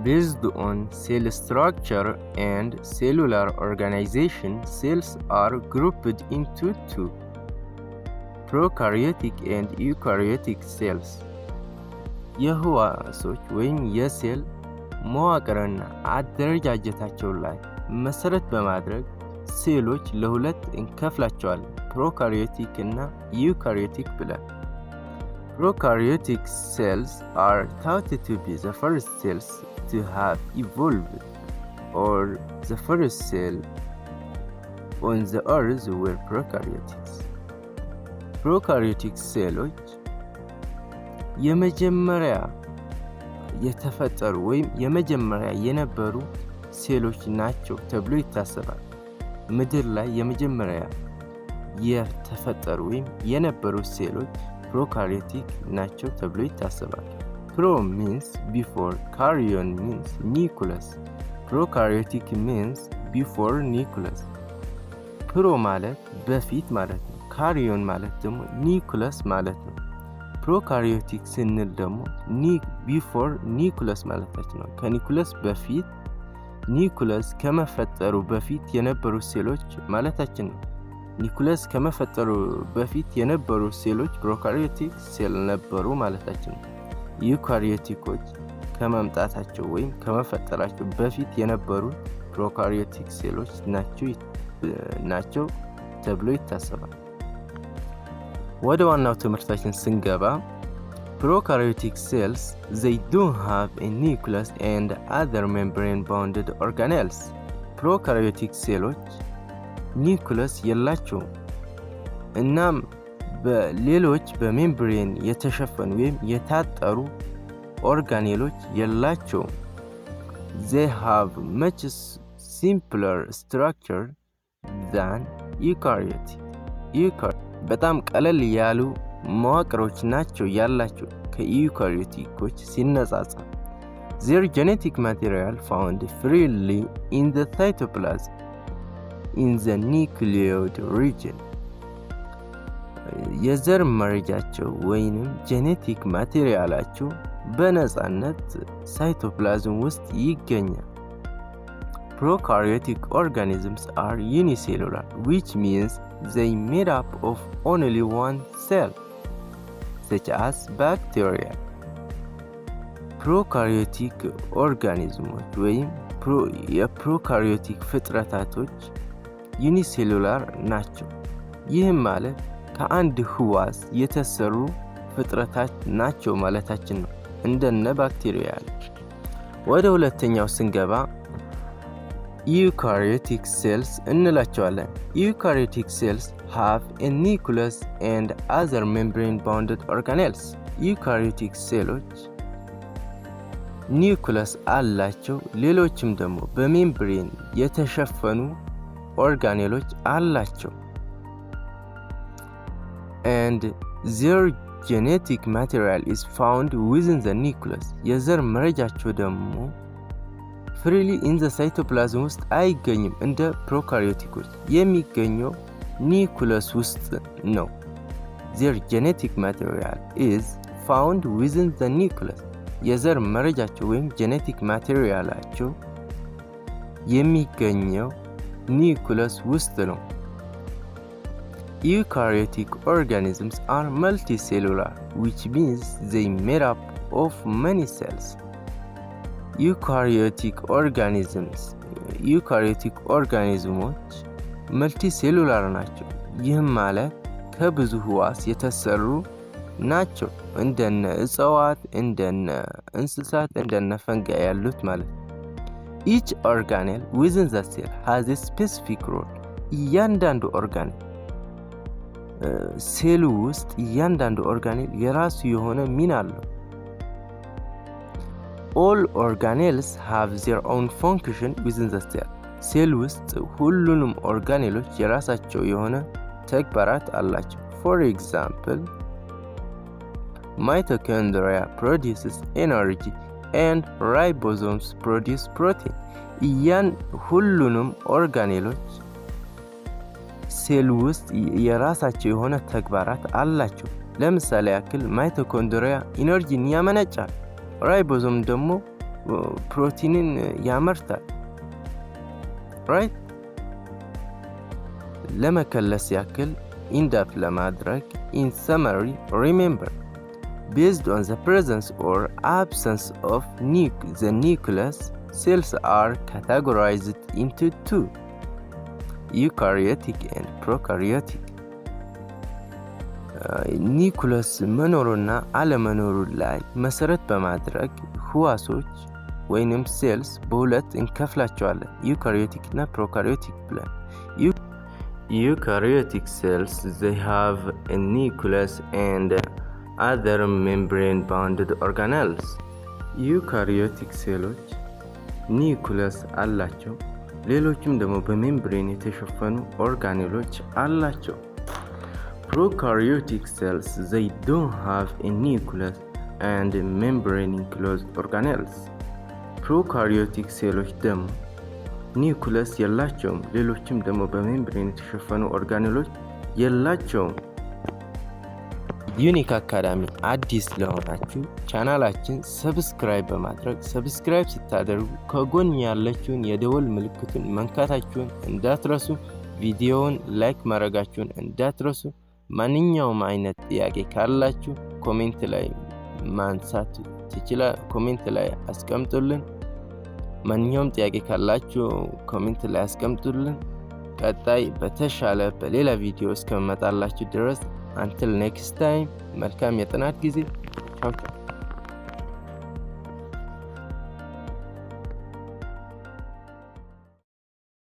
Based on cell structure and cellular organization, cells are grouped into two: prokaryotic and eukaryotic cells. የህዋሶች ወይም የሴል መዋቅርና አደረጃጀታቸው ላይ መሰረት በማድረግ ሴሎች ለሁለት እንከፍላቸዋለን፣ ፕሮካሪዮቲክ እና ዩካሪዮቲክ ብለን። Prokaryotic cells are thought to be the first cells to have evolved, or the first cell on the earth were prokaryotics. Prokaryotic cells የመጀመሪያ የተፈጠሩ ወይም የመጀመሪያ የነበሩ ሴሎች ናቸው ተብሎ ይታሰባል። ምድር ላይ የመጀመሪያ የተፈጠሩ ወይም የነበሩ ሴሎች prokaryotic ናቸው ተብሎ ይታሰባል። Pro means before, karyon means nucleus. Prokaryotic means before nucleus. Pro ማለት በፊት ማለት ነው። ካሪዮን ማለት ደግሞ ኒኩለስ ማለት ነው። ፕሮካሪዮቲክ ስንል ደግሞ before nucleus ማለታችን ነው። ከኒኩለስ በፊት፣ ኒኩለስ ከመፈጠሩ በፊት የነበሩ ሴሎች ማለታችን ነው። ኒኩለስ ከመፈጠሩ በፊት የነበሩ ሴሎች ፕሮካሪዮቲክ ሴል ነበሩ ማለታችን ነው። ዩካሪዮቲኮች ከመምጣታቸው ወይም ከመፈጠራቸው በፊት የነበሩ ፕሮካሪዮቲክ ሴሎች ናቸው ተብሎ ይታሰባል። ወደ ዋናው ትምህርታችን ስንገባ prokaryotic cells, they don't have a nucleus and other membrane-bounded organelles. prokaryotic ሴሎች ኒኩለስ የላቸውም እናም በሌሎች በሜምብሬን የተሸፈኑ ወይም የታጠሩ ኦርጋኔሎች የላቸውም። They have much simpler structure than eukaryotic. በጣም ቀለል ያሉ መዋቅሮች ናቸው ያላቸው ከዩካሪዮቲኮች ሲነጻጸር። Their genetic material found freely in the cytoplasm in the nucleoid region. የዘር መረጃቸው ወይንም ጄኔቲክ ማቴሪያላቸው በነጻነት ሳይቶፕላዝም ውስጥ ይገኛል። Prokaryotic organisms are unicellular, which means they made up of only one cell, such as bacteria. ፕሮካሪዮቲክ ኦርጋኒዝሞች ወይም የፕሮካሪዮቲክ ፍጥረታቶች ዩኒሴሉላር ናቸው። ይህም ማለት ከአንድ ህዋስ የተሰሩ ፍጥረታት ናቸው ማለታችን ነው፣ እንደነ ባክቴሪያ። ወደ ሁለተኛው ስንገባ eukaryotic cells እንላቸዋለን። eukaryotic cells have a nucleus and other membrane-bounded organelles. eukaryotic ሴሎች ኒውክለስ አላቸው፣ ሌሎችም ደግሞ በሜምብሬን የተሸፈኑ ኦርጋኔሎች አላቸው። and their genetic material is found within the nucleus. የዘር መረጃቸው ደግሞ ፍሪሊ ኢን ዘ ሳይቶፕላዝም ውስጥ አይገኝም። እንደ ፕሮካሪዮቲኮች የሚገኘው ኒኩለስ ውስጥ ነው። Their genetic material is found within the nucleus. የዘር መረጃቸው ወይም ጄኔቲክ ማቴሪያላቸው የሚገኘው ኒኩለስ ውስጥ ነው። Eukaryotic organisms are multicellular, which means they made up of many cells. eukaryotic organismoች መልቲሴሉላር ናቸው። ይህም ማለት ከብዙ ህዋስ የተሰሩ ናቸው፣ እንደነ እጽዋት፣ እንደነ እንስሳት፣ እንደነ ፈንጋ ያሉት ማለት። each organelle within the cell has a specific role. እያንዳንዱ ኦርጋኔል ሴሉ ውስጥ እያንዳንዱ ኦርጋኔል የራሱ የሆነ ሚና አለው። all organelles have their own function within the cell. ሴል ውስጥ ሁሉንም ኦርጋኔሎች የራሳቸው የሆነ ተግባራት አላቸው። for example, mitochondria produces energy and ribosomes produce protein. ሁሉንም ኦርጋኔሎች ሴል ውስጥ የራሳቸው የሆነ ተግባራት አላቸው። ለምሳሌ ያክል ማይቶኮንድሪያ ኢነርጂን ያመነጫል፣ ራይቦዞም ደግሞ ፕሮቲንን ያመርታል። ራይት ለመከለስ ያክል ኢንዳፕ ለማድረግ in summary remember based on the presence or absence of the nucleus cells are categorized into two eukaryotic and prokaryotic ኒኩለስ መኖሩና አለመኖሩ ላይ መሰረት በማድረግ ህዋሶች ወይንም ሴልስ በሁለት እንከፍላቸዋለን ዩካሪዮቲክ እና ፕሮካሪዮቲክ ብለን eukaryotic cells they have a nucleus and other membrane bounded organelles eukaryotic ሴሎች ኒኩለስ አላቸው ሌሎችም ደግሞ በሜምብሬን የተሸፈኑ ኦርጋኔሎች አላቸው prokaryotic cells they don't have a nucleus and membrane enclosed organelles prokaryotic ሴሎች ደግሞ ኒኩለስ የላቸውም ሌሎችም ደግሞ በሜምብሬን የተሸፈኑ ኦርጋኔሎች የላቸውም ዩኒክ አካዳሚ አዲስ ለሆናችሁ ቻናላችን ሰብስክራይብ በማድረግ ሰብስክራይብ ስታደርጉ ከጎን ያለችውን የደወል ምልክቱን መንካታችሁን እንዳትረሱ ቪዲዮውን ላይክ ማድረጋችሁን እንዳትረሱ ማንኛውም አይነት ጥያቄ ካላችሁ ኮሜንት ላይ ማንሳት ኮሜንት ላይ አስቀምጡልን ማንኛውም ጥያቄ ካላችሁ ኮሜንት ላይ አስቀምጡልን ቀጣይ በተሻለ በሌላ ቪዲዮ እስከመጣላችሁ ድረስ until next time መልካም የጥናት ጊዜ ቻው